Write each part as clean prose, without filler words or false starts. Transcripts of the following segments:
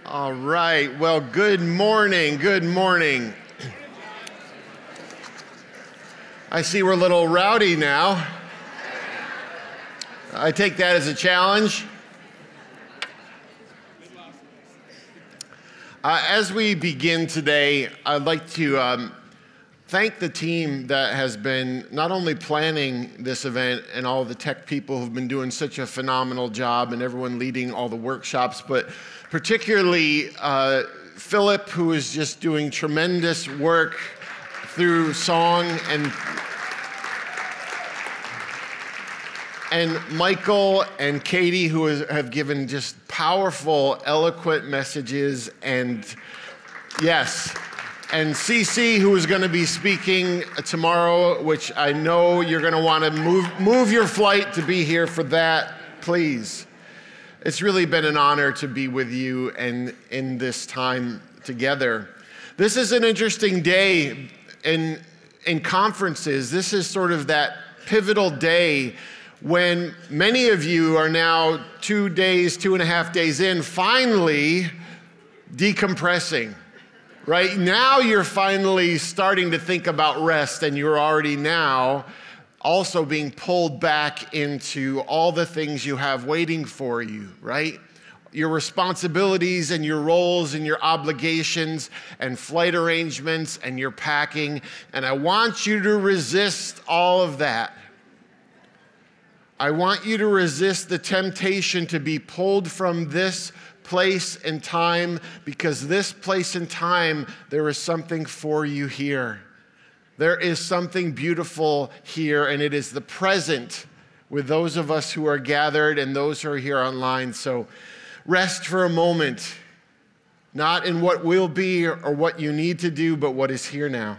All right, well, good morning, good morning. I see we're a little rowdy now. I take that as a challenge. As we begin today, I'd like to thank the team that has been not only planning this event and all the tech people who've been doing such a phenomenal job and everyone leading all the workshops, but particularly Philip, who is just doing tremendous work through song, and Michael and Katie, who have given just powerful, eloquent messages, and yes, and CC, who is going to be speaking tomorrow, which I know you're going to want to move your flight to be here for that, please. It's really been an honor to be with you and in this time together. This is an interesting day in conferences. This is sort of that pivotal day when many of you are now 2.5 days in, finally decompressing. Right now, you're finally starting to think about rest, and you're already now also being pulled back into all the things you have waiting for you, right? Your responsibilities and your roles and your obligations and flight arrangements and your packing. And I want you to resist all of that. I want you to resist the temptation to be pulled from this place and time, because this place and time, there is something for you here. There is something beautiful here, and it is the present with those of us who are gathered and those who are here online. So rest for a moment, not in what will be or what you need to do, but what is here now.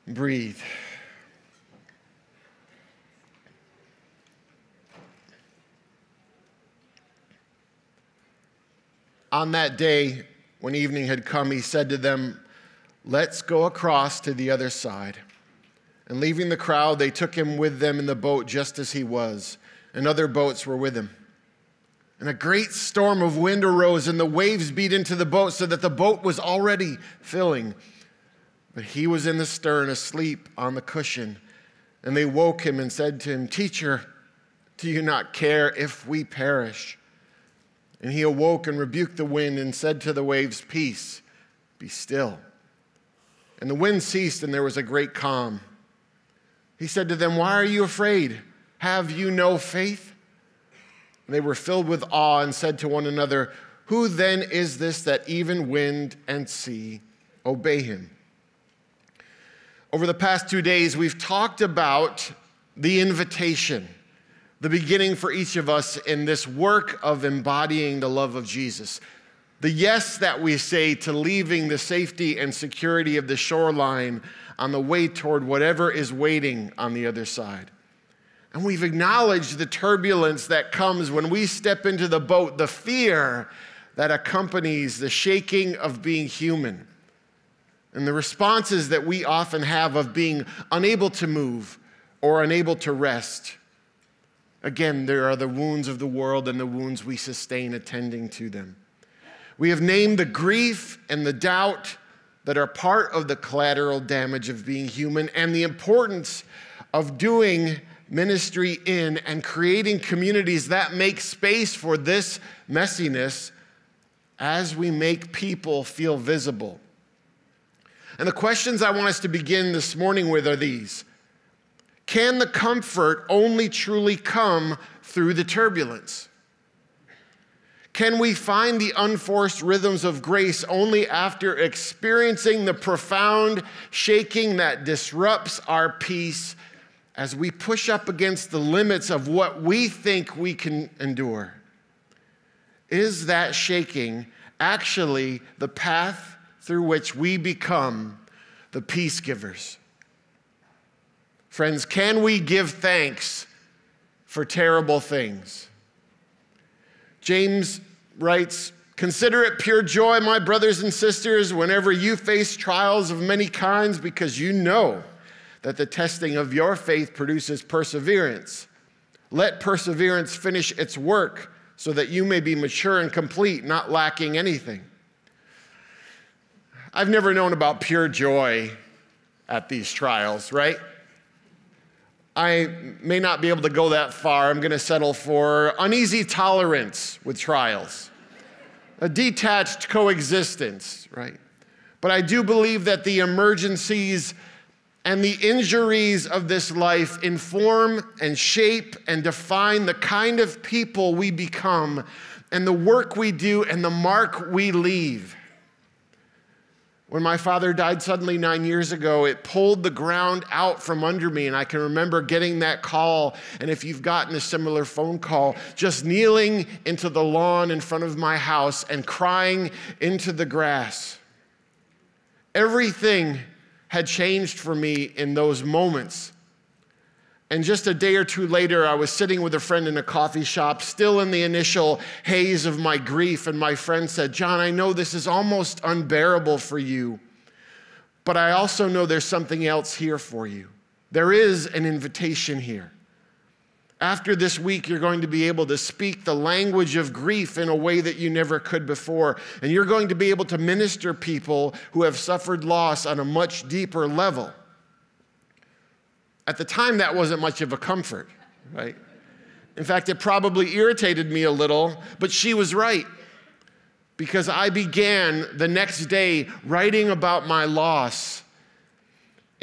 Breathe. On that day, when evening had come, he said to them, "Let's go across to the other side." And leaving the crowd, they took him with them in the boat just as he was, and other boats were with him. And a great storm of wind arose, and the waves beat into the boat so that the boat was already filling. But he was in the stern, asleep on the cushion. And they woke him and said to him, "Teacher, do you not care if we perish?" And he awoke and rebuked the wind and said to the waves, "Peace, be still." And the wind ceased, and there was a great calm. He said to them, "Why are you afraid? Have you no faith?" And they were filled with awe and said to one another, "Who then is this that even wind and sea obey him?" Over the past 2 days, we've talked about the invitation, the beginning for each of us in this work of embodying the love of Jesus. The yes that we say to leaving the safety and security of the shoreline on the way toward whatever is waiting on the other side. And we've acknowledged the turbulence that comes when we step into the boat, the fear that accompanies the shaking of being human, and the responses that we often have of being unable to move or unable to rest. Again, there are the wounds of the world and the wounds we sustain attending to them. We have named the grief and the doubt that are part of the collateral damage of being human, and the importance of doing ministry in and creating communities that make space for this messiness as we make people feel visible. And the questions I want us to begin this morning with are these. Can the comfort only truly come through the turbulence? Can we find the unforced rhythms of grace only after experiencing the profound shaking that disrupts our peace as we push up against the limits of what we think we can endure? Is that shaking actually the path through which we become the peace givers? Friends, can we give thanks for terrible things? James writes, "Consider it pure joy, my brothers and sisters, whenever you face trials of many kinds, because you know that the testing of your faith produces perseverance. Let perseverance finish its work so that you may be mature and complete, not lacking anything. I've never known about pure joy at these trials, right? I may not be able to go that far. I'm going to settle for uneasy tolerance with trials, a detached coexistence, right? But I do believe that the emergencies and the injuries of this life inform and shape and define the kind of people we become and the work we do and the mark we leave. When my father died suddenly 9 years ago, it pulled the ground out from under me, and I can remember getting that call, and if you've gotten a similar phone call, just kneeling into the lawn in front of my house and crying into the grass. Everything had changed for me in those moments. And just a day or two later, I was sitting with a friend in a coffee shop, still in the initial haze of my grief, and my friend said, "John, I know this is almost unbearable for you, but I also know there's something else here for you. There is an invitation here. After this week, you're going to be able to speak the language of grief in a way that you never could before, and you're going to be able to minister people who have suffered loss on a much deeper level." At the time, that wasn't much of a comfort, right? In fact, it probably irritated me a little, but she was right, because I began the next day writing about my loss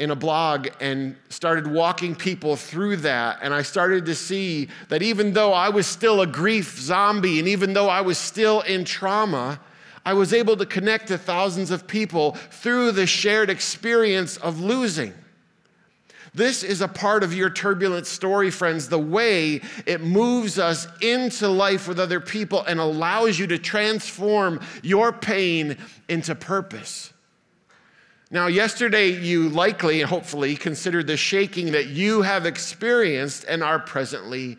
in a blog and started walking people through that. And I started to see that even though I was still a grief zombie and even though I was still in trauma, I was able to connect to thousands of people through the shared experience of losing. This is a part of your turbulent story, friends, the way it moves us into life with other people and allows you to transform your pain into purpose. Now, yesterday you likely and hopefully considered the shaking that you have experienced and are presently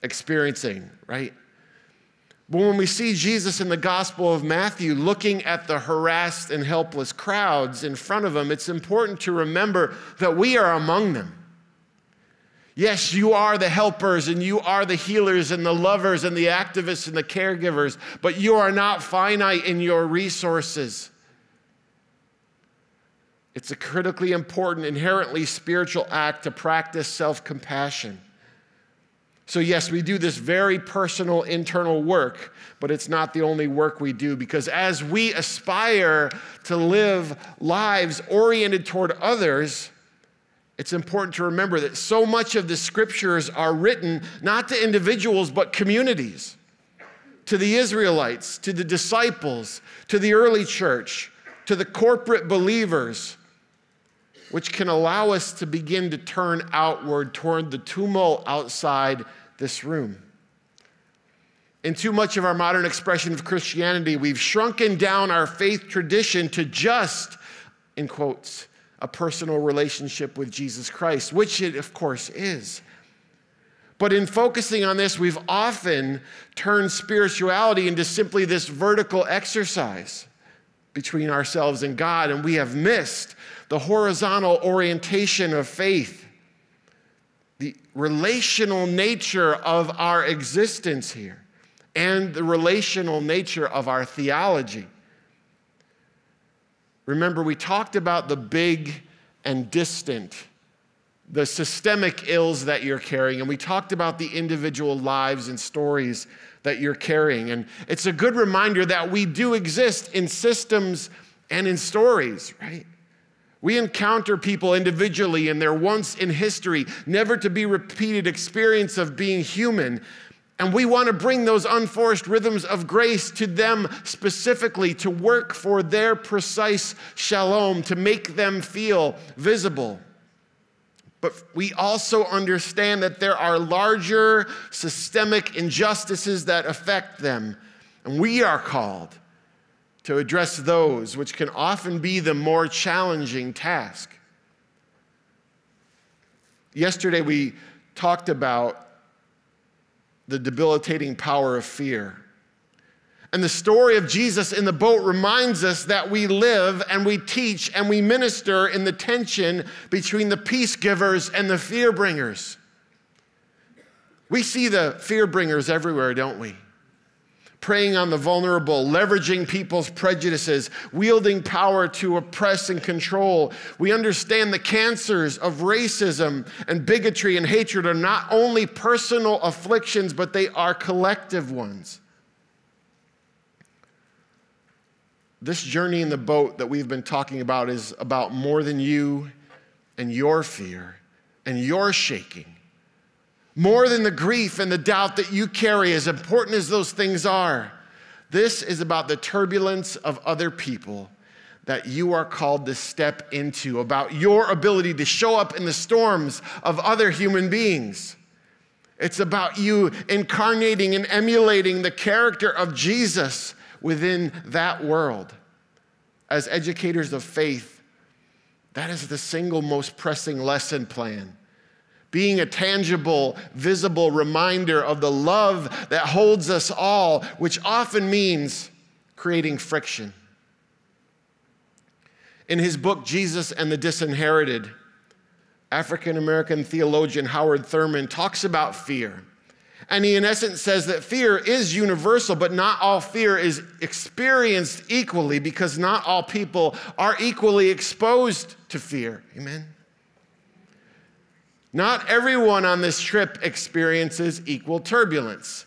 experiencing, right? But when we see Jesus in the Gospel of Matthew looking at the harassed and helpless crowds in front of him, it's important to remember that we are among them. Yes, you are the helpers and you are the healers and the lovers and the activists and the caregivers, but you are not finite in your resources. It's a critically important, inherently spiritual act to practice self-compassion. So yes, we do this very personal internal work, but it's not the only work we do, because as we aspire to live lives oriented toward others, it's important to remember that so much of the scriptures are written not to individuals, but communities, to the Israelites, to the disciples, to the early church, to the corporate believers, which can allow us to begin to turn outward toward the tumult outside this room. In too much of our modern expression of Christianity, we've shrunken down our faith tradition to just, in quotes, a personal relationship with Jesus Christ, which it, of course, is. But in focusing on this, we've often turned spirituality into simply this vertical exercise between ourselves and God, and we have missed the horizontal orientation of faith, the relational nature of our existence here, and the relational nature of our theology. Remember, we talked about the big and distant, the systemic ills that you're carrying, and we talked about the individual lives and stories that you're carrying. And it's a good reminder that we do exist in systems and in stories, right? We encounter people individually in their once in history, never to be repeated experience of being human. And we want to bring those unforced rhythms of grace to them specifically, to work for their precise shalom, to make them feel visible. But we also understand that there are larger systemic injustices that affect them, and we are called to address those, which can often be the more challenging task. Yesterday we talked about the debilitating power of fear. And the story of Jesus in the boat reminds us that we live and we teach and we minister in the tension between the peace givers and the fear bringers. We see the fear bringers everywhere, don't we? Preying on the vulnerable, leveraging people's prejudices, wielding power to oppress and control. We understand the cancers of racism and bigotry and hatred are not only personal afflictions, but they are collective ones. This journey in the boat that we've been talking about is about more than you and your fear and your shaking. More than the grief and the doubt that you carry, as important as those things are. This is about the turbulence of other people that you are called to step into, about your ability to show up in the storms of other human beings. It's about you incarnating and emulating the character of Jesus within that world. As educators of faith, that is the single most pressing lesson plan. Being a tangible, visible reminder of the love that holds us all, which often means creating friction. In his book, Jesus and the Disinherited, African-American theologian Howard Thurman talks about fear. And he, in essence, says that fear is universal, but not all fear is experienced equally because not all people are equally exposed to fear. Amen? Not everyone on this trip experiences equal turbulence.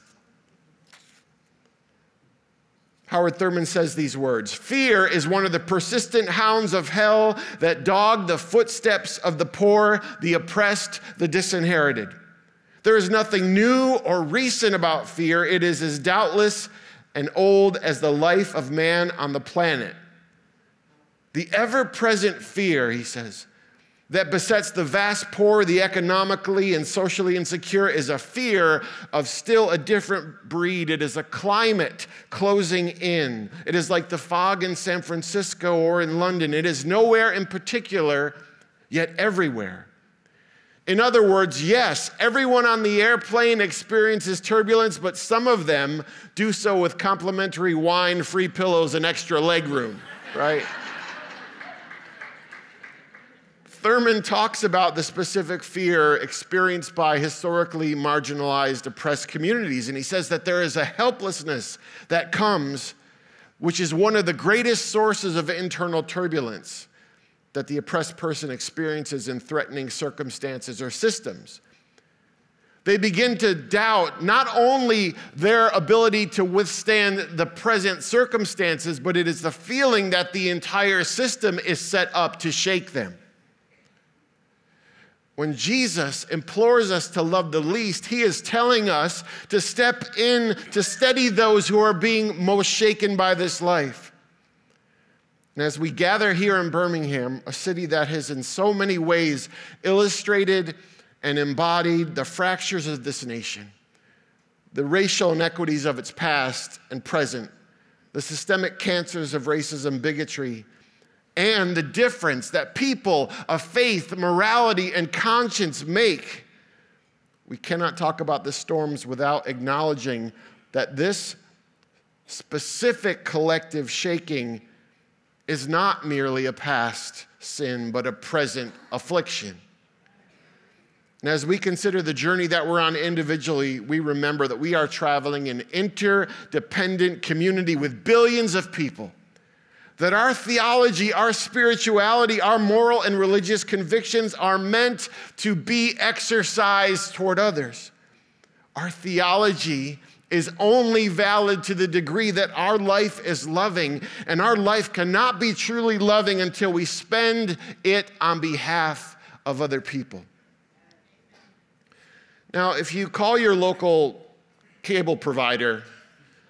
Howard Thurman says these words, "Fear is one of the persistent hounds of hell that dog the footsteps of the poor, the oppressed, the disinherited. There is nothing new or recent about fear. It is as doubtless and old as the life of man on the planet. The ever-present fear," he says, "that besets the vast poor, the economically and socially insecure, is a fear of still a different breed. It is a climate closing in. It is like the fog in San Francisco or in London. It is nowhere in particular, yet everywhere." In other words, yes, everyone on the airplane experiences turbulence, but some of them do so with complimentary wine, free pillows, and extra legroom, right? Thurman talks about the specific fear experienced by historically marginalized, oppressed communities, and he says that there is a helplessness that comes, which is one of the greatest sources of internal turbulence that the oppressed person experiences in threatening circumstances or systems. They begin to doubt not only their ability to withstand the present circumstances, but it is the feeling that the entire system is set up to shake them. When Jesus implores us to love the least, he is telling us to step in to steady those who are being most shaken by this life. And as we gather here in Birmingham, a city that has in so many ways illustrated and embodied the fractures of this nation, the racial inequities of its past and present, the systemic cancers of racism, bigotry, and the difference that people of faith, morality, and conscience make, we cannot talk about the storms without acknowledging that this specific collective shaking is not merely a past sin, but a present affliction. And as we consider the journey that we're on individually, we remember that we are traveling in an interdependent community with billions of people. That our theology, our spirituality, our moral and religious convictions are meant to be exercised toward others. Our theology is only valid to the degree that our life is loving, and our life cannot be truly loving until we spend it on behalf of other people. Now, if you call your local cable provider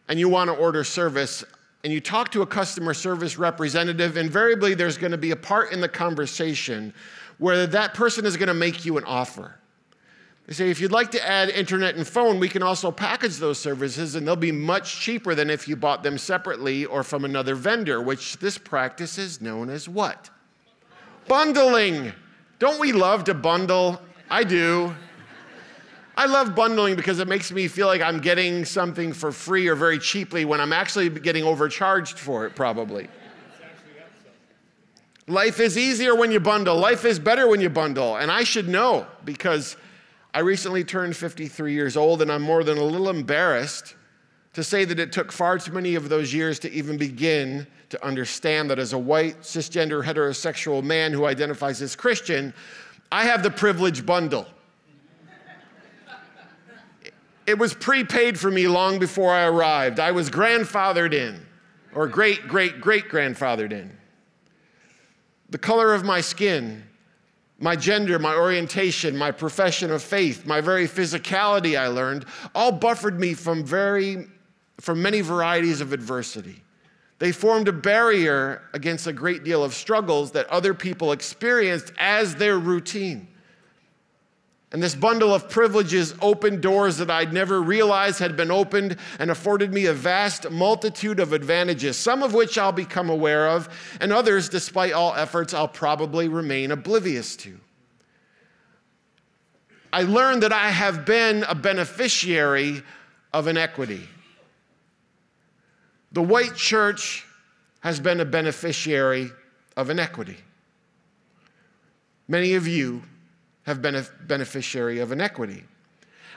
and you want to order service, and you talk to a customer service representative, invariably there's going to be a part in the conversation where that person is going to make you an offer. They say, if you'd like to add internet and phone, we can also package those services, and they'll be much cheaper than if you bought them separately or from another vendor, which this practice is known as what? Bundling. Don't we love to bundle? I do. I love bundling because it makes me feel like I'm getting something for free or very cheaply when I'm actually getting overcharged for it, probably. Life is easier when you bundle. Life is better when you bundle. And I should know because I recently turned 53 years old, and I'm more than a little embarrassed to say that it took far too many of those years to even begin to understand that as a white, cisgender, heterosexual man who identifies as Christian, I have the privilege bundle. It was prepaid for me long before I arrived. I was grandfathered in, or great-great-great-grandfathered in. The color of my skin, my gender, my orientation, my profession of faith, my very physicality, I learned, all buffered me from many varieties of adversity. They formed a barrier against a great deal of struggles that other people experienced as their routine. And this bundle of privileges opened doors that I'd never realized had been opened and afforded me a vast multitude of advantages, some of which I'll become aware of, and others, despite all efforts, I'll probably remain oblivious to. I learned that I have been a beneficiary of inequity. The white church has been a beneficiary of inequity. Many of you have been a beneficiary of inequity.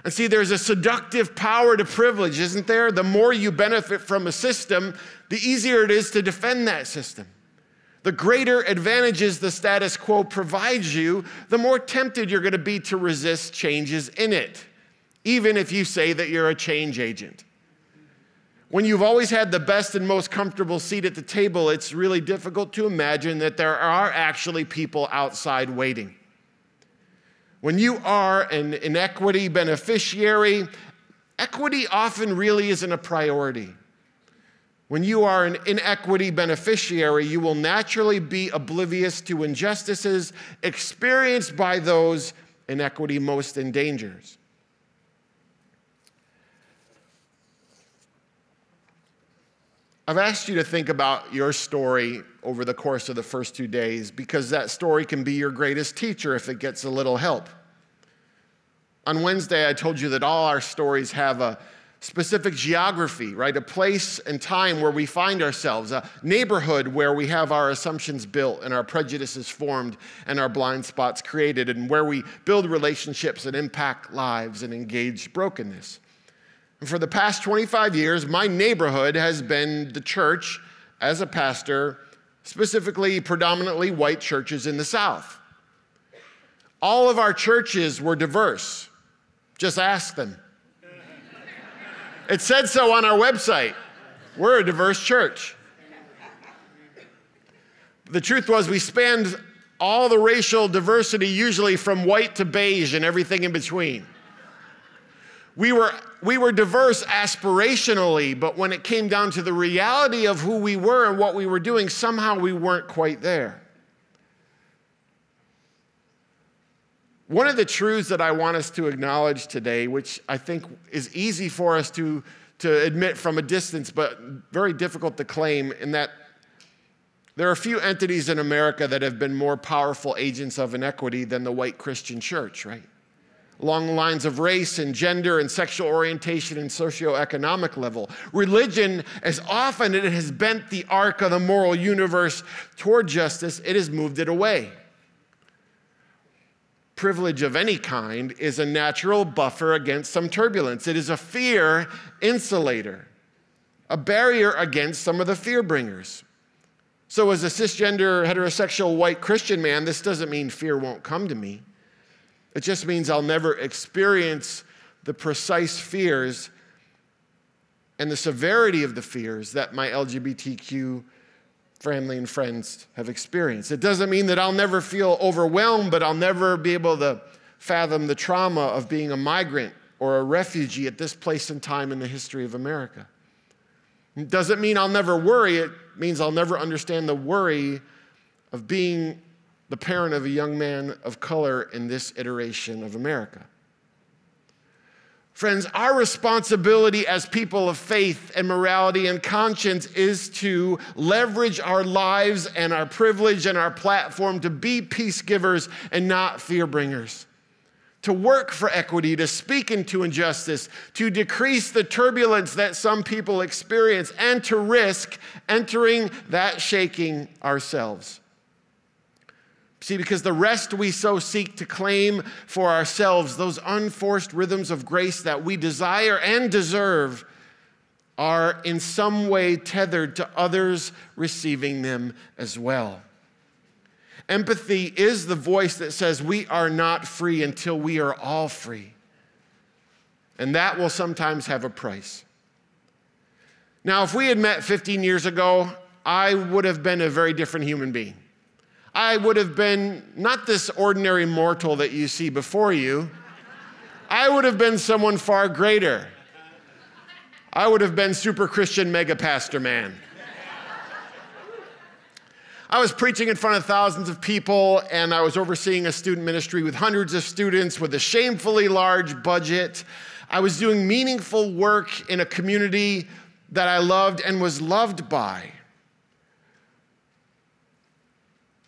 And see, there's a seductive power to privilege, isn't there? The more you benefit from a system, the easier it is to defend that system. The greater advantages the status quo provides you, the more tempted you're going to be to resist changes in it, even if you say that you're a change agent. When you've always had the best and most comfortable seat at the table, it's really difficult to imagine that there are actually people outside waiting. When you are an inequity beneficiary, equity often really isn't a priority. When you are an inequity beneficiary, you will naturally be oblivious to injustices experienced by those inequity most endangers. I've asked you to think about your story over the course of the first 2 days because that story can be your greatest teacher if it gets a little help. On Wednesday, I told you that all our stories have a specific geography, right? A place and time where we find ourselves, a neighborhood where we have our assumptions built and our prejudices formed and our blind spots created, and where we build relationships and impact lives and engage brokenness. And for the past 25 years, my neighborhood has been the church as a pastor, specifically predominantly white churches in the South. All of our churches were diverse. Just ask them. It said so on our website. We're a diverse church. The truth was we spanned all the racial diversity, usually from white to beige and everything in between. We were diverse aspirationally, but when it came down to the reality of who we were and what we were doing, somehow we weren't quite there. One of the truths that I want us to acknowledge today, which I think is easy for us to admit from a distance, but very difficult to claim, in that there are a few entities in America that have been more powerful agents of inequity than the white Christian church, right? Along the lines of race and gender and sexual orientation and socioeconomic level. Religion, as often it has bent the arc of the moral universe toward justice, it has moved it away. Privilege of any kind is a natural buffer against some turbulence. It is a fear insulator, a barrier against some of the fear bringers. So as a cisgender, heterosexual, white Christian man, this doesn't mean fear won't come to me. It just means I'll never experience the precise fears and the severity of the fears that my LGBTQ family and friends have experienced. It doesn't mean that I'll never feel overwhelmed, but I'll never be able to fathom the trauma of being a migrant or a refugee at this place and time in the history of America. It doesn't mean I'll never worry. It means I'll never understand the worry of being the parent of a young man of color in this iteration of America. Friends, our responsibility as people of faith and morality and conscience is to leverage our lives and our privilege and our platform to be peace givers and not fear bringers. to work for equity, to speak into injustice, to decrease the turbulence that some people experience, and to risk entering that shaking ourselves. See, because the rest we so seek to claim for ourselves, those unforced rhythms of grace that we desire and deserve, are in some way tethered to others receiving them as well. Empathy is the voice that says we are not free until we are all free. And that will sometimes have a price. Now, if we had met 15 years ago, I would have been a very different human being. I would have been not this ordinary mortal that you see before you. I would have been someone far greater. I would have been super Christian mega pastor man. I was preaching in front of thousands of people, and I was overseeing a student ministry with hundreds of students with a shamefully large budget. I was doing meaningful work in a community that I loved and was loved by.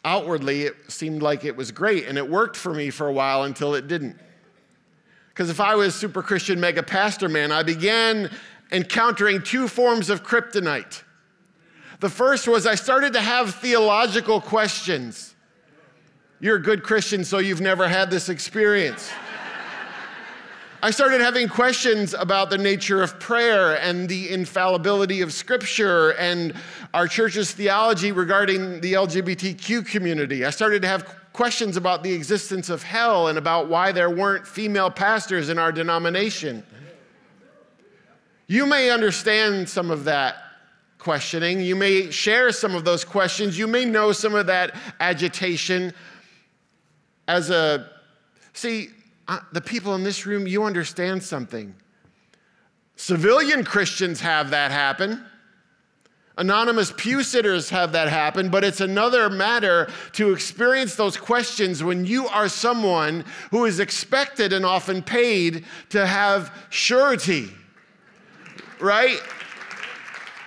Outwardly, it seemed like it was great, and it worked for me for a while until it didn't. Because if I was super Christian mega pastor man, I began encountering two forms of kryptonite. The first was I started to have theological questions. You're a good Christian, so you've never had this experience. I started having questions about the nature of prayer and the infallibility of Scripture and our church's theology regarding the LGBTQ community. I started to have questions about the existence of hell and about why there weren't female pastors in our denomination. You may understand some of that questioning. You may share some of those questions. You may know some of that agitation. The people in this room, you understand something. Civilian Christians have that happen. Anonymous pew sitters have that happen, but it's another matter to experience those questions when you are someone who is expected and often paid to have surety, right?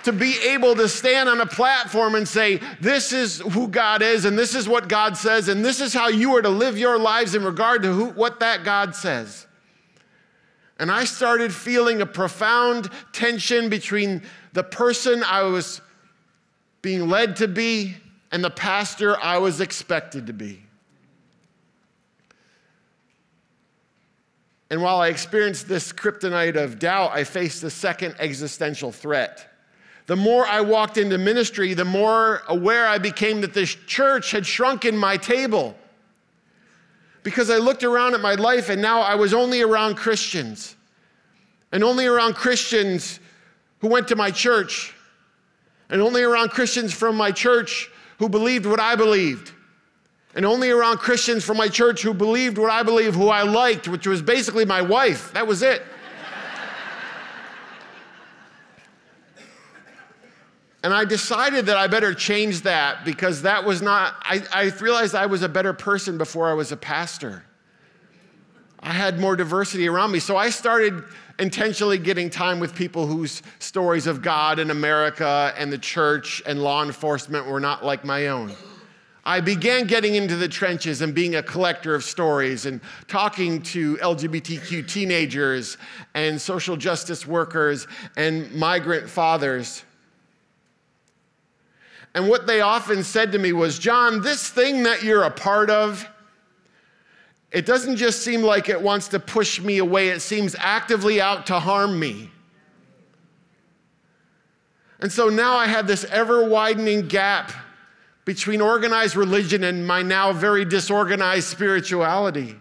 To be able to stand on a platform and say, this is who God is, and this is what God says, and this is how you are to live your lives in regard to what that God says. And I started feeling a profound tension between the person I was being led to be and the pastor I was expected to be. And while I experienced this kryptonite of doubt, I faced a second existential threat. The more I walked into ministry, the more aware I became that this church had shrunken my table. Because I looked around at my life and now I was only around Christians. And only around Christians who went to my church. And only around Christians from my church who believed what I believed. And only around Christians from my church who believed what I believed, who I liked, which was basically my wife. That was it. And I decided that I better change that because that was not, I realized I was a better person before I was a pastor. I had more diversity around me. So I started intentionally getting time with people whose stories of God and America and the church and law enforcement were not like my own. I began getting into the trenches and being a collector of stories and talking to LGBTQ teenagers and social justice workers and migrant fathers. And what they often said to me was, John, this thing that you're a part of, it doesn't just seem like it wants to push me away, it seems actively out to harm me. And so now I had this ever-widening gap between organized religion and my now very disorganized spirituality.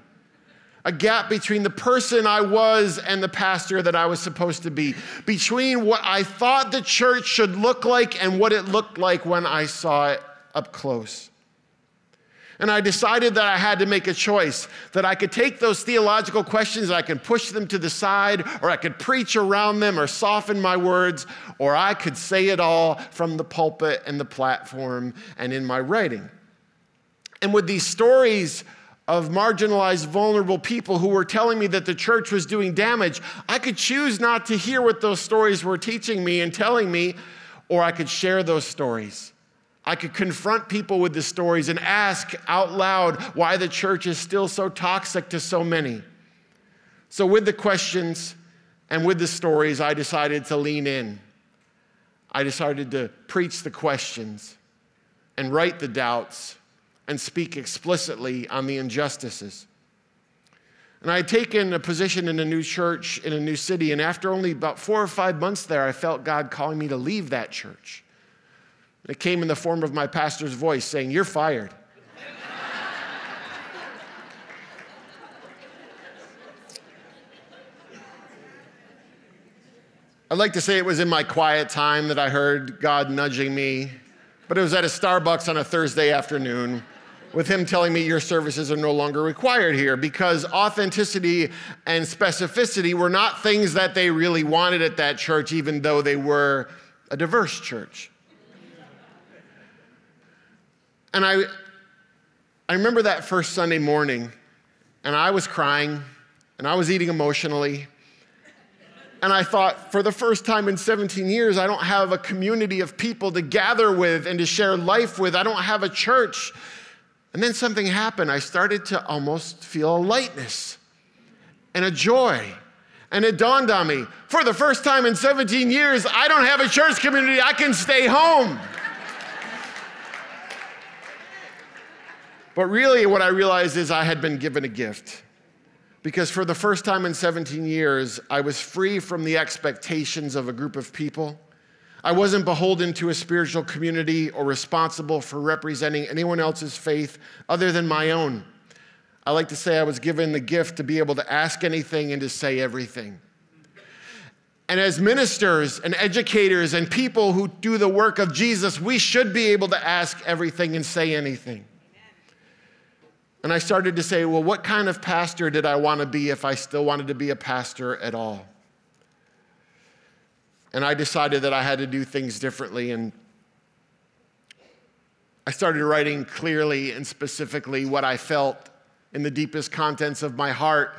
A gap between the person I was and the pastor that I was supposed to be. Between what I thought the church should look like and what it looked like when I saw it up close. And I decided that I had to make a choice, that I could take those theological questions and I could push them to the side, or I could preach around them or soften my words, or I could say it all from the pulpit and the platform and in my writing. And with these stories of marginalized, vulnerable people who were telling me that the church was doing damage, I could choose not to hear what those stories were teaching me and telling me, or I could share those stories. I could confront people with the stories and ask out loud why the church is still so toxic to so many. So with the questions and with the stories, I decided to lean in. I decided to preach the questions and write the doubts and speak explicitly on the injustices. And I had taken a position in a new church in a new city, and after only about 4 or 5 months there, I felt God calling me to leave that church. It came in the form of my pastor's voice saying, "You're fired." I'd like to say it was in my quiet time that I heard God nudging me, but it was at a Starbucks on a Thursday afternoon with him telling me your services are no longer required here because authenticity and specificity were not things that they really wanted at that church, even though they were a diverse church. And I remember that first Sunday morning, and I was crying, and I was eating emotionally. And I thought, for the first time in 17 years, I don't have a community of people to gather with and to share life with. I don't have a church. And then something happened. I started to almost feel a lightness and a joy. And it dawned on me, for the first time in 17 years, I don't have a church community. I can stay home. But really, what I realized is I had been given a gift. Because for the first time in 17 years, I was free from the expectations of a group of people. I wasn't beholden to a spiritual community or responsible for representing anyone else's faith other than my own. I like to say I was given the gift to be able to ask anything and to say everything. And as ministers and educators and people who do the work of Jesus, we should be able to ask everything and say anything. And I started to say, well, what kind of pastor did I want to be if I still wanted to be a pastor at all? And I decided that I had to do things differently. And I started writing clearly and specifically what I felt in the deepest contents of my heart.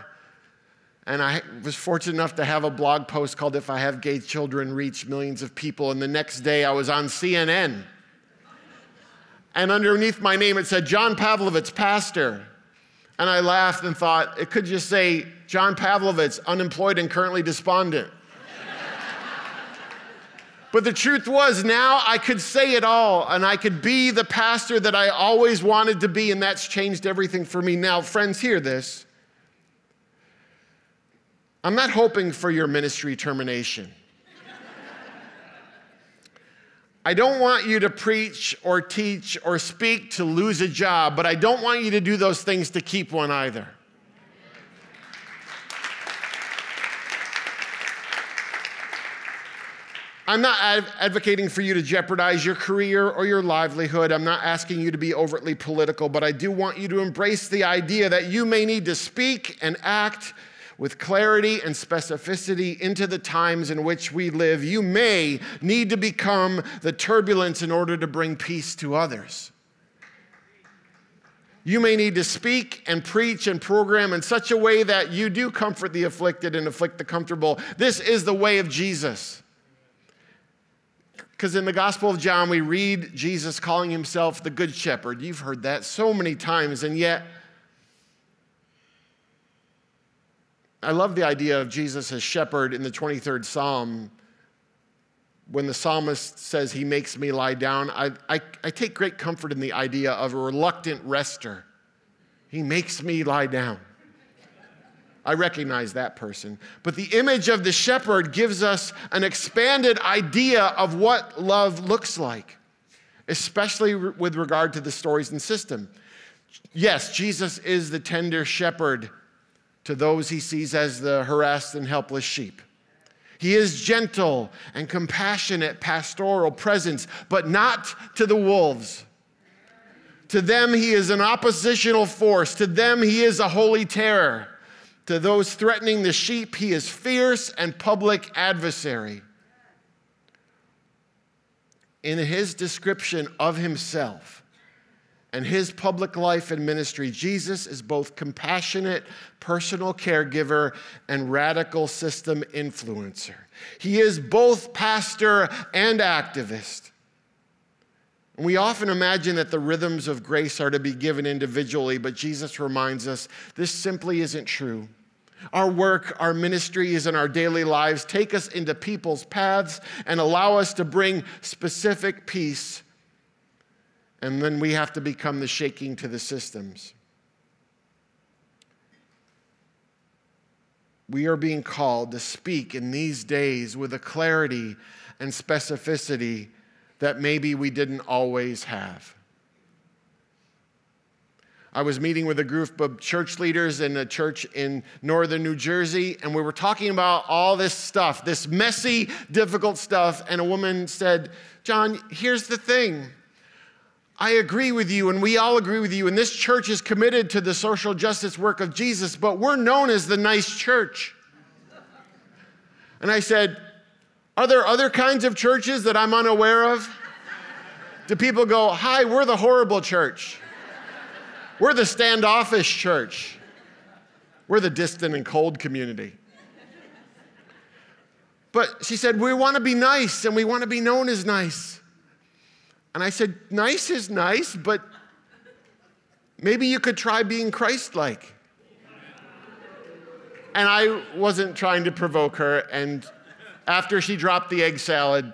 And I was fortunate enough to have a blog post called "If I Have Gay Children Reach Millions of People." And the next day I was on CNN. And underneath my name, it said, "John Pavlovitz, pastor." And I laughed and thought, it could just say, "John Pavlovitz, unemployed and currently despondent." But the truth was, now I could say it all, and I could be the pastor that I always wanted to be, and that's changed everything for me. Now, friends, hear this. I'm not hoping for your ministry termination. I don't want you to preach or teach or speak to lose a job, but I don't want you to do those things to keep one either. I'm not advocating for you to jeopardize your career or your livelihood. I'm not asking you to be overtly political, but I do want you to embrace the idea that you may need to speak and act with clarity and specificity into the times in which we live. You may need to become the turbulence in order to bring peace to others. You may need to speak and preach and program in such a way that you do comfort the afflicted and afflict the comfortable. This is the way of Jesus. Because in the Gospel of John, we read Jesus calling himself the Good Shepherd. You've heard that so many times, and yet I love the idea of Jesus as shepherd in the 23rd Psalm. When the psalmist says he makes me lie down, I take great comfort in the idea of a reluctant rester. He makes me lie down. I recognize that person. But the image of the shepherd gives us an expanded idea of what love looks like, especially with regard to the stories and system. Yes, Jesus is the tender shepherd to those he sees as the harassed and helpless sheep. He is gentle and compassionate pastoral presence, but not to the wolves. To them, he is an oppositional force. To them, he is a holy terror. To those threatening the sheep, he is fierce and public adversary. In his description of himself and his public life and ministry, Jesus is both compassionate, personal caregiver, and radical system influencer. He is both pastor and activist. And we often imagine that the rhythms of grace are to be given individually, but Jesus reminds us this simply isn't true. Our work, our ministries, and our daily lives take us into people's paths and allow us to bring specific peace. And then we have to become the shaking to the systems. We are being called to speak in these days with a clarity and specificity that maybe we didn't always have. I was meeting with a group of church leaders in a church in northern New Jersey, and we were talking about all this stuff, this messy, difficult stuff, and a woman said, "John, here's the thing. I agree with you, and we all agree with you, and this church is committed to the social justice work of Jesus, but we're known as the nice church." And I said, "Are there other kinds of churches that I'm unaware of?" Do people go, "Hi, we're the horrible church. We're the standoffish church. We're the distant and cold community." But she said, "We want to be nice, and we want to be known as nice." And I said, "Nice is nice, but maybe you could try being Christ-like." And I wasn't trying to provoke her, and after she dropped the egg salad,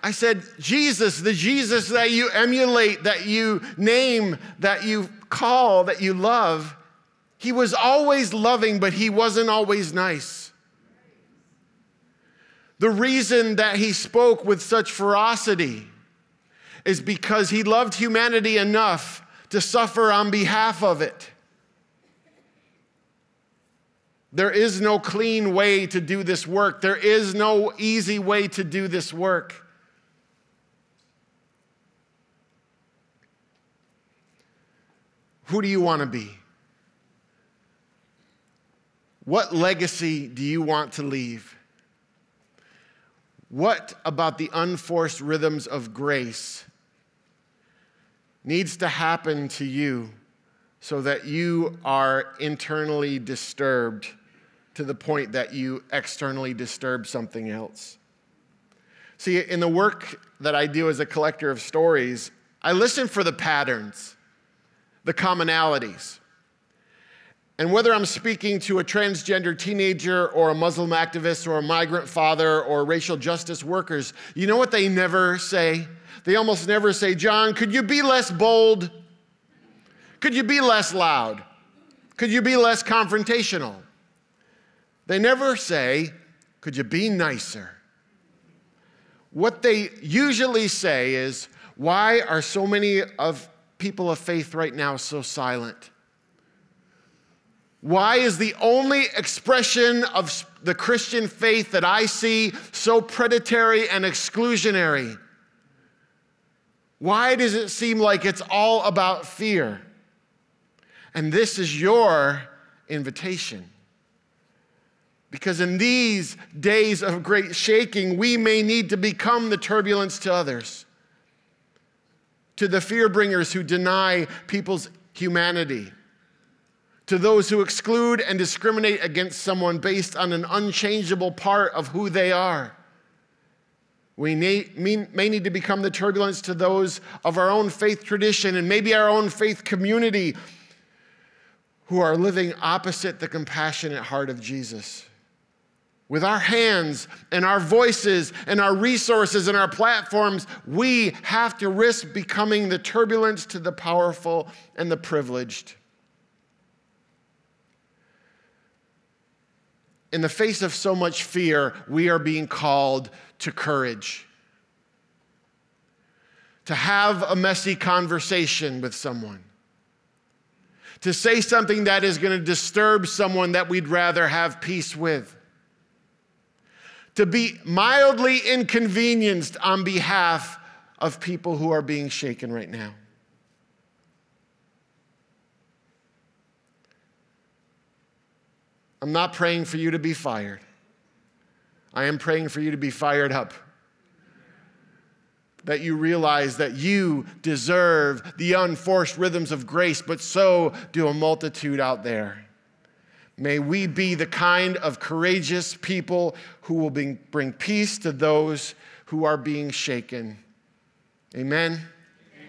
I said, Jesus, the Jesus that you emulate, that you name, that you call, that you love, he was always loving, but he wasn't always nice. The reason that he spoke with such ferocity is because he loved humanity enough to suffer on behalf of it. There is no clean way to do this work. There is no easy way to do this work. Who do you want to be? What legacy do you want to leave? What about the unforced rhythms of grace needs to happen to you so that you are internally disturbed to the point that you externally disturb something else? See, in the work that I do as a collector of stories, I listen for the patterns, the commonalities. And whether I'm speaking to a transgender teenager or a Muslim activist or a migrant father or racial justice workers, you know what they never say? They almost never say, "John, could you be less bold? Could you be less loud? Could you be less confrontational?" They never say, "Could you be nicer?" What they usually say is, "Why are so many of people of faith right now so silent? Why is the only expression of the Christian faith that I see so predatory and exclusionary? Why does it seem like it's all about fear?" And this is your invitation. Because in these days of great shaking, we may need to become the turbulence to others, to the fear bringers who deny people's humanity, to those who exclude and discriminate against someone based on an unchangeable part of who they are. We may need to become the turbulence to those of our own faith tradition and maybe our own faith community who are living opposite the compassionate heart of Jesus. With our hands and our voices and our resources and our platforms, we have to risk becoming the turbulence to the powerful and the privileged. In the face of so much fear, we are being called to courage. To have a messy conversation with someone. To say something that is going to disturb someone that we'd rather have peace with. To be mildly inconvenienced on behalf of people who are being shaken right now. I'm not praying for you to be fired. I am praying for you to be fired up. That you realize that you deserve the unforced rhythms of grace, but so do a multitude out there. May we be the kind of courageous people who will bring peace to those who are being shaken. Amen? Amen.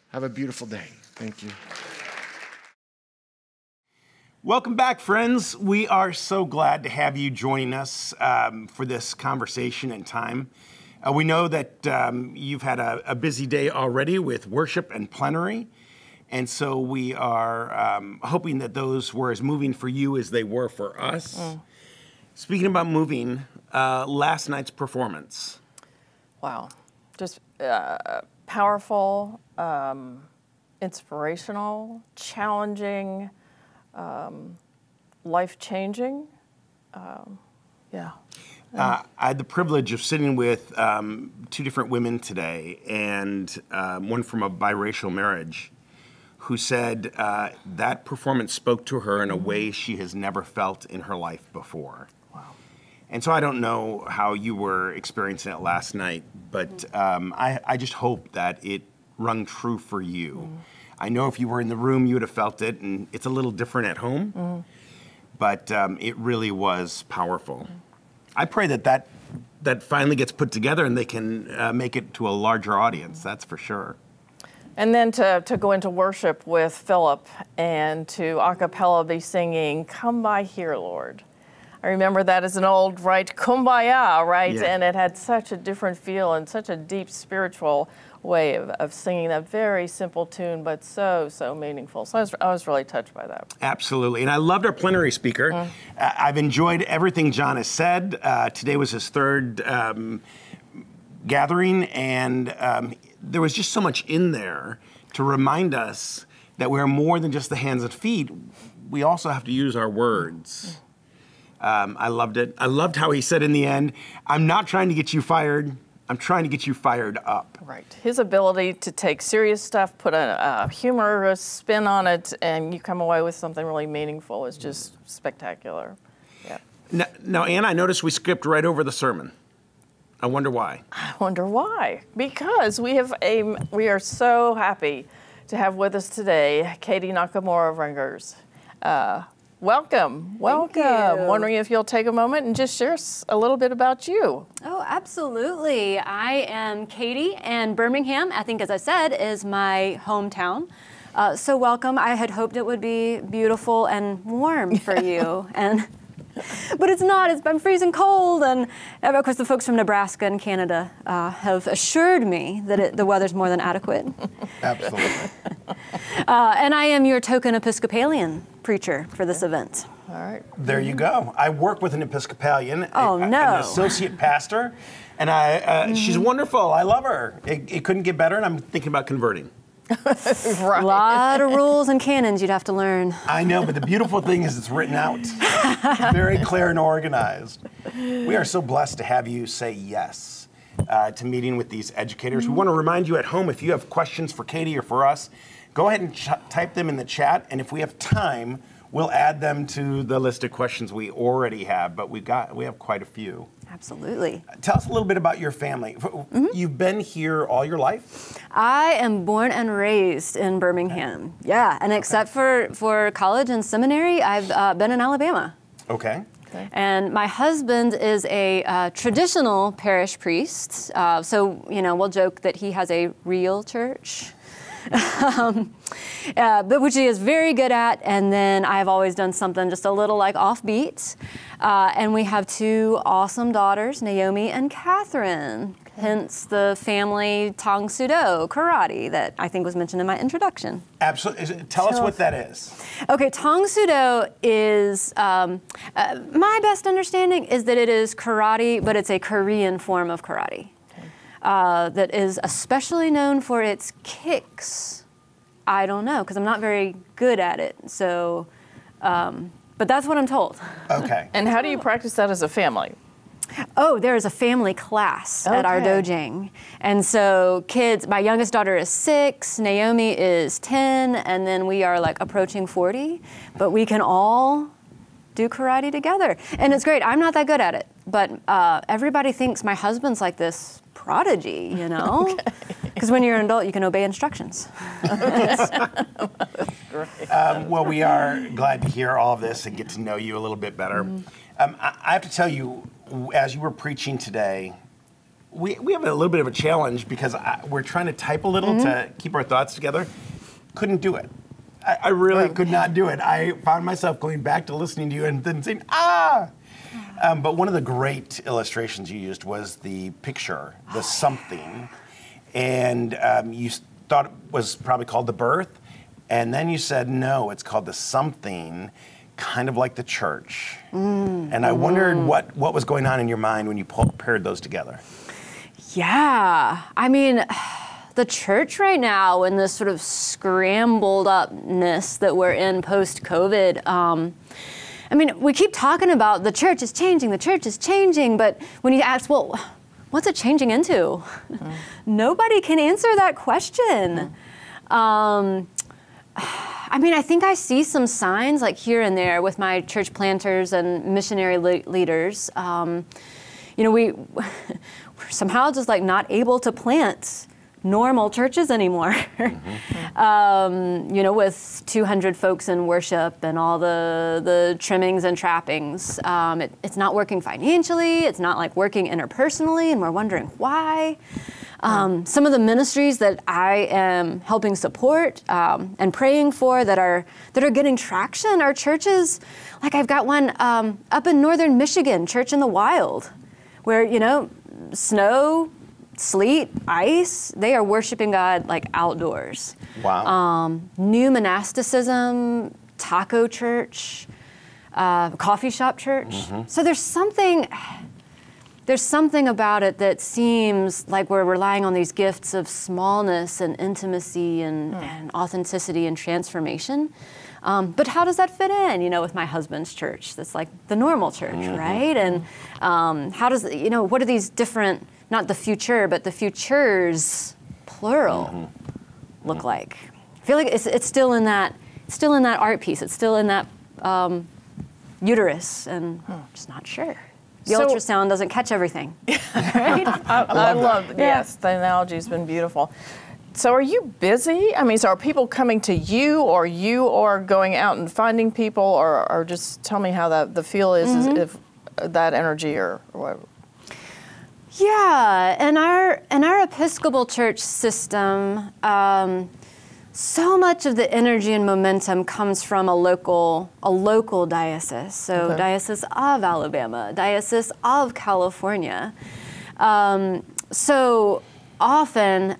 Have a beautiful day. Thank you. Welcome back, friends. We are so glad to have you joining us for this conversation and time. We know that you've had a busy day already with worship and plenary, and so we are hoping that those were as moving for you as they were for us. Speaking about moving, last night's performance. Wow. Just powerful, inspirational, challenging, life-changing. Yeah. I had the privilege of sitting with two different women today, and one from a biracial marriage, who said that performance spoke to her in a way she has never felt in her life before. Wow. And so I don't know how you were experiencing it last night, but I just hope that it rung true for you. I know if you were in the room, you would have felt it, and it's a little different at home, but it really was powerful. I pray that finally gets put together and they can make it to a larger audience, that's for sure. And then to go into worship with Philip and to a cappella be singing, "Come by here, Lord." I remember that as an old, kumbaya, right? Yeah. And it had such a different feel and such a deep spiritual way of singing that very simple tune, but so meaningful. So I was really touched by that. Absolutely. And I loved our plenary speaker. I've enjoyed everything John has said. Today was his third gathering, and there was just so much in there to remind us that we're more than just the hands and feet. We also have to use our words. I loved it. I loved how he said in the end, "I'm not trying to get you fired. I'm trying to get you fired up." Right. His ability to take serious stuff, put a humorous spin on it, and you come away with something really meaningful is just spectacular. Yeah. Now, Ann, I noticed we skipped right over the sermon. I wonder why. I wonder why. Because we are so happy to have with us today Katie Nakamura Rangers. Welcome. Thank you. Wondering if you'll take a moment and just share a little bit about you. Oh, absolutely. I am Katie, and Birmingham, I think as I said, is my hometown. So welcome. I had hoped it would be beautiful and warm for you, but it's not. I'm freezing cold, and of course the folks from Nebraska and Canada have assured me that the weather's more than adequate. Absolutely. And I am your token Episcopalian preacher for this event. All right. There you go. I work with an Episcopalian, no. an associate pastor, and she's wonderful. I love her. It couldn't get better, and I'm thinking about converting. Right. A lot of rules and canons you'd have to learn. I know, but the beautiful thing is it's written out. Very clear and organized. We are so blessed to have you say yes to meeting with these educators. We want to remind you at home, if you have questions for Katie or for us, go ahead and type them in the chat, and if we have time, we'll add them to the list of questions we already have, but we have quite a few. Absolutely. Tell us a little bit about your family. You've been here all your life? I am born and raised in Birmingham. Yeah, and except for college and seminary, I've been in Alabama. Okay. And my husband is a traditional parish priest, so we'll joke that he has a real church. But which he is very good at, and then I've always done something just a little like offbeat. And we have two awesome daughters, Naomi and Catherine, hence the family Tang Sudo, karate, that I think was mentioned in my introduction. Absolutely. Tell us what that is. Okay, Tang Sudo is, my best understanding is that it is karate, but it's a Korean form of karate. That is especially known for its kicks. I don't know, because I'm not very good at it. So, but that's what I'm told. Okay. And how do you practice that as a family? Oh, there is a family class at our dojang. And so kids, my youngest daughter is 6, Naomi is 10, and then we are like approaching 40. But we can all do karate together. And it's great. I'm not that good at it. But everybody thinks my husband's like this prodigy, Because when you're an adult, you can obey instructions. Well, we are glad to hear all of this and get to know you a little bit better. I have to tell you, as you were preaching today, we have a little bit of a challenge because we're trying to type a little to keep our thoughts together. Couldn't do it. I really could not do it. I found myself going back to listening to you and then saying, ah! But one of the great illustrations you used was the picture, the something. And you thought it was probably called the birth. And then you said, no, it's called the something, kind of like the church. And I wondered what was going on in your mind when you paired those together. Yeah, I mean, the church right now, in this sort of scrambled upness that we're in post-COVID, I mean, we keep talking about the church is changing, but when you ask, well, what's it changing into? Nobody can answer that question. I mean, I think I see some signs like here and there with my church planters and missionary leaders. We're somehow just like not able to plant normal churches anymore. With 200 folks in worship and all the trimmings and trappings. It's not working financially, it's not like working interpersonally, and we're wondering why. Some of the ministries that I am helping support and praying for that are getting traction are churches, like I've got one up in northern Michigan, Church in the Wild, where, snow, sleet, ice, they are worshiping God like outdoors. Wow. New monasticism, taco church, coffee shop church. So there's something about it that seems like we're relying on these gifts of smallness and intimacy and authenticity and transformation. But how does that fit in, with my husband's church? That's like the normal church, right? And how does, what are these different, not the future, but the futures, plural, look like? I feel like it's still in that art piece. It's still in that uterus, and I'm just not sure. The ultrasound doesn't catch everything. Right? I love that. Yes, the analogy's been beautiful. So are you busy? I mean, so are people coming to you, or you are going out and finding people, or just tell me how the feel is if that energy or whatever. Yeah, in our Episcopal Church system, so much of the energy and momentum comes from a local diocese. So Diocese of Alabama, Diocese of California. So often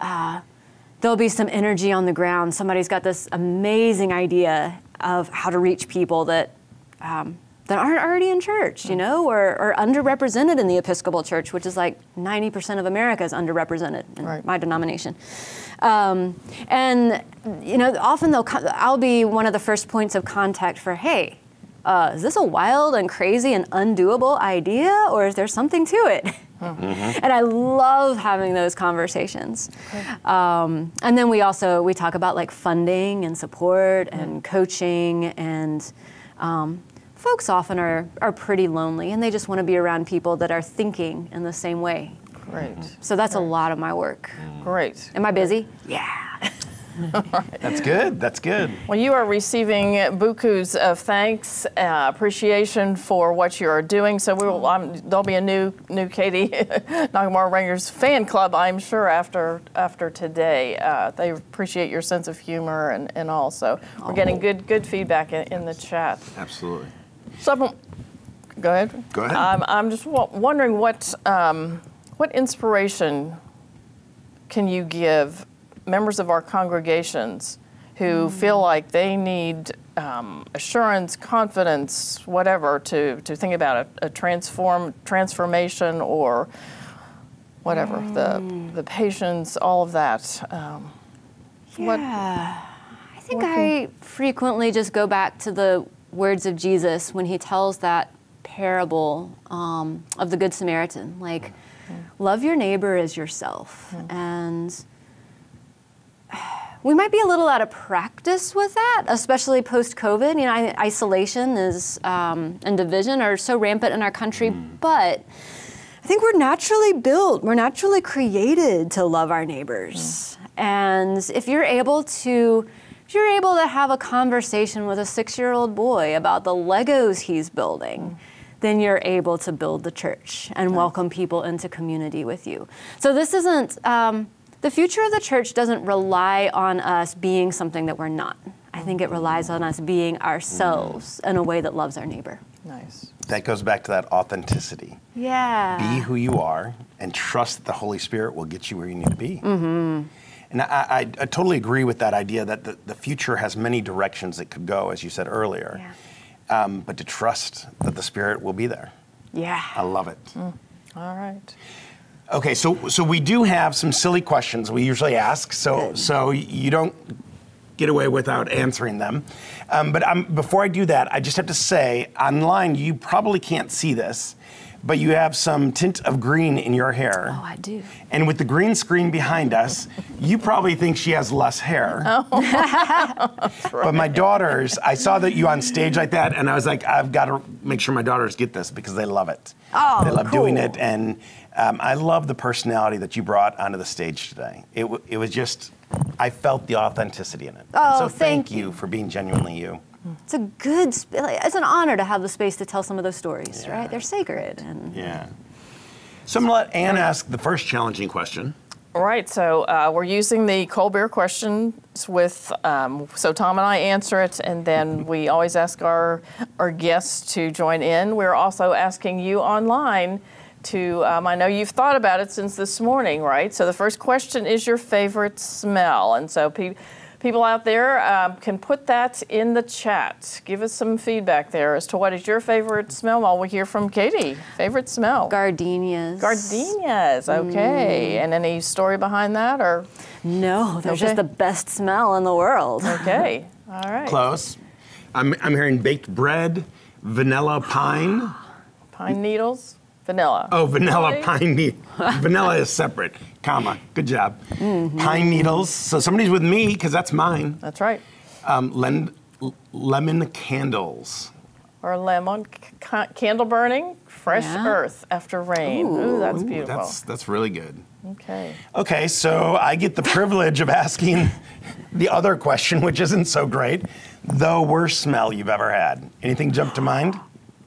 there'll be some energy on the ground. Somebody's got this amazing idea of how to reach people that aren't already in church, or underrepresented in the Episcopal Church, which is like 90% of America is underrepresented in my denomination. Often I'll be one of the first points of contact for, hey, is this a wild and crazy and undoable idea, or is there something to it? And I love having those conversations. And then we talk about like funding and support and coaching, and folks often are pretty lonely, and they just want to be around people that are thinking in the same way. Great. So that's a lot of my work. Great. Am I busy? Yeah. That's good. That's good. Well, you are receiving bukus of thanks, appreciation for what you are doing. So there'll be a new Katie Nagamura Rangers fan club, I'm sure, after today. They appreciate your sense of humor and all. So we're getting good feedback in the chat. Absolutely. So, go ahead. Go ahead. I'm just wondering what inspiration can you give members of our congregations who feel like they need assurance, confidence, whatever, to think about a transformation or whatever, the patience, all of that. I think I frequently just go back to the words of Jesus when he tells that parable of the Good Samaritan, like, love your neighbor as yourself. And we might be a little out of practice with that, especially post-COVID. Isolation and division are so rampant in our country, but I think we're naturally built, we're naturally created to love our neighbors. And if you're able to have a conversation with a 6-year-old boy about the Legos he's building, then you're able to build the church and welcome people into community with you. So this isn't, the future of the church doesn't rely on us being something that we're not. I think it relies on us being ourselves in a way that loves our neighbor. Nice. That goes back to that authenticity. Yeah. Be who you are and trust that the Holy Spirit will get you where you need to be. And I totally agree with that idea that the future has many directions it could go, as you said earlier. Yeah. But to trust that the Spirit will be there. Yeah. I love it. All right. Okay, so we do have some silly questions we usually ask, so you don't get away without answering them. But before I do that, I just have to say, online you probably can't see this, but you have some tint of green in your hair. Oh, I do. And with the green screen behind us, you probably think she has less hair. Oh. That's right. But my daughters, I saw that you on stage like that, and I was like, I've got to make sure my daughters get this because they love it. Oh, they love cool. doing it, and I love the personality that you brought onto the stage today. It was just, I felt the authenticity in it. Oh, and so thank you for being genuinely you. It's a good, it's an honor to have the space to tell some of those stories, right? They're sacred. And Yeah. So I'm going to let Ann ask the first challenging question. All right, so we're using the cold beer questions with, so Tom and I answer it, and then we always ask our guests to join in. We're also asking you online to, I know you've thought about it since this morning, right? So the first question is your favorite smell, and so people out there can put that in the chat. Give us some feedback there as to what is your favorite smell while we hear from Katie. Favorite smell? Gardenias. Gardenias, okay. And any story behind that, or? No, they're just the best smell in the world. Okay, all right. Close. I'm hearing baked bread, vanilla pine. Pine needles, vanilla. Oh, vanilla Really? pine needles. Vanilla is separate, comma. Good job. Pine needles. So somebody's with me because that's mine. That's right. Lemon candles. Or lemon, candle burning, fresh earth after rain. Ooh, that's beautiful. That's really good. Okay. Okay, so I get the privilege of asking the other question, which isn't so great. The worst smell you've ever had. Anything jump to mind?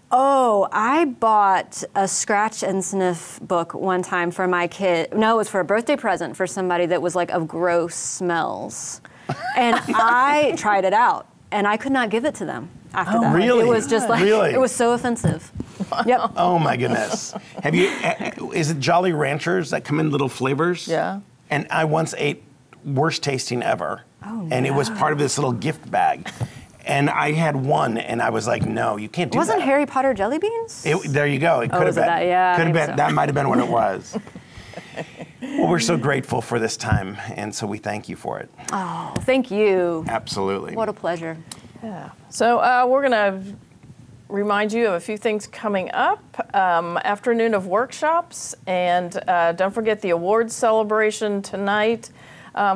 Oh, I bought a scratch and sniff book one time for my kid. No, it was for a birthday present for somebody that was like of gross smells. And I tried it out, and I could not give it to them after that. Really? It was just like, it was so offensive. Yep. Oh my goodness. Have you, is it Jolly Ranchers that come in little flavors? Yeah. And I once ate worst tasting ever. Oh, and it was part of this little gift bag. And I had one, and I was like, no, you can't do Wasn't that. Harry Potter jelly beans? There you go. It could have was it been. that? Yeah, Could have maybe been. so. That might have been what it was. Well, we're so grateful for this time, and so we thank you for it. Oh, thank you. Absolutely. What a pleasure. Yeah. So we're going to remind you of a few things coming up. Afternoon of workshops, and don't forget the awards celebration tonight,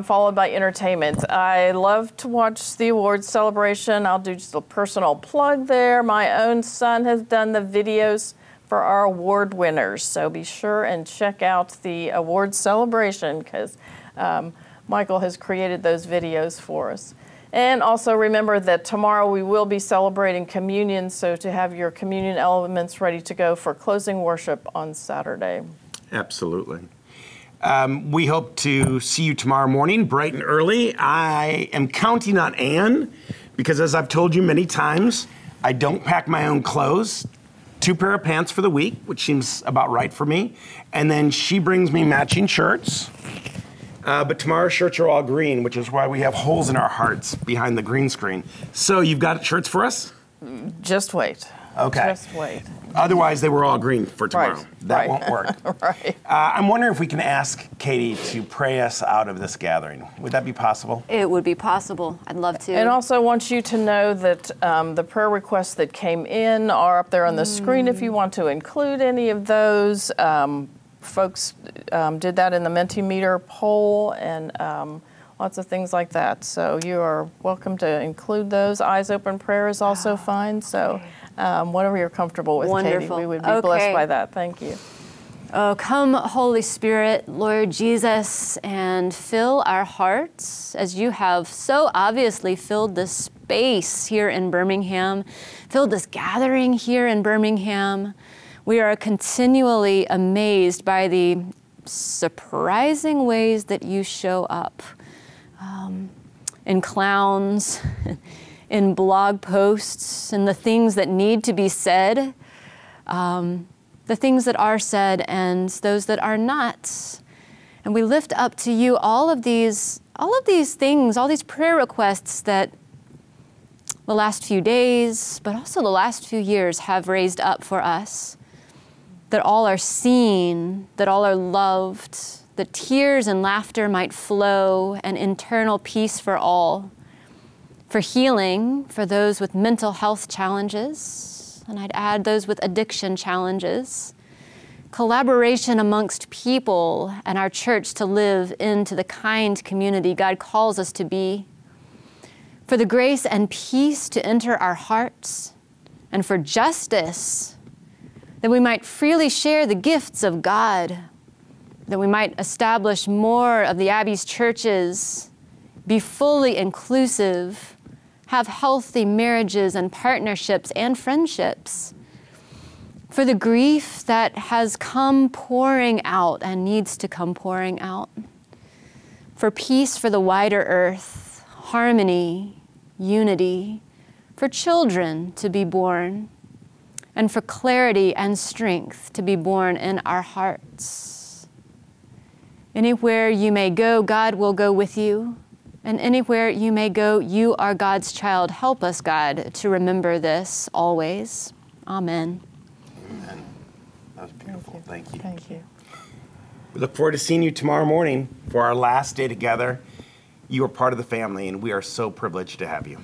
followed by entertainment. I love to watch the awards celebration. I'll do just a personal plug there. My own son has done the videos for our award winners, so be sure and check out the awards celebration because Michael has created those videos for us. And also remember that tomorrow we will be celebrating communion, so to have your communion elements ready to go for closing worship on Saturday. Absolutely. We hope to see you tomorrow morning, bright and early. I am counting on Ann because, as I've told you many times, I don't pack my own clothes. 2 pair of pants for the week, which seems about right for me. And then she brings me matching shirts. But tomorrow's shirts are all green, which is why we have holes in our hearts behind the green screen. So you've got shirts for us? Just wait. Okay. Just wait. Otherwise, they were all green for tomorrow. Right. That Right. won't work. Right. I'm wondering if we can ask Katie to pray us out of this gathering. Would that be possible? It would be possible. I'd love to. And also want you to know that the prayer requests that came in are up there on the screen if you want to include any of those. Folks did that in the Mentimeter poll and lots of things like that. So you are welcome to include those. Eyes open prayer is also fine. So whatever you're comfortable with, Wonderful. Katie, we would be blessed by that. Thank you. Oh, come, Holy Spirit, Lord Jesus, and fill our hearts as you have so obviously filled this space here in Birmingham, filled this gathering here in Birmingham. We are continually amazed by the surprising ways that you show up. in clowns, in blog posts, in the things that need to be said, the things that are said and those that are not. And we lift up to you all of these things, all these prayer requests that the last few days, but also the last few years have raised up for us, that all are seen, that all are loved, that tears and laughter might flow, and internal peace for all, for healing for those with mental health challenges, and I'd add those with addiction challenges, collaboration amongst people and our church to live into the kind community God calls us to be, for the grace and peace to enter our hearts, and for justice, that we might freely share the gifts of God, that we might establish more of the Abbey's churches, be fully inclusive, have healthy marriages and partnerships and friendships, for the grief that has come pouring out and needs to come pouring out, for peace for the wider earth, harmony, unity, for children to be born, and for clarity and strength to be born in our hearts. Anywhere you may go, God will go with you. And anywhere you may go, you are God's child. Help us, God, to remember this always. Amen. Amen. That was beautiful. Thank you. Thank you. We look forward to seeing you tomorrow morning for our last day together. You are part of the family, and we are so privileged to have you.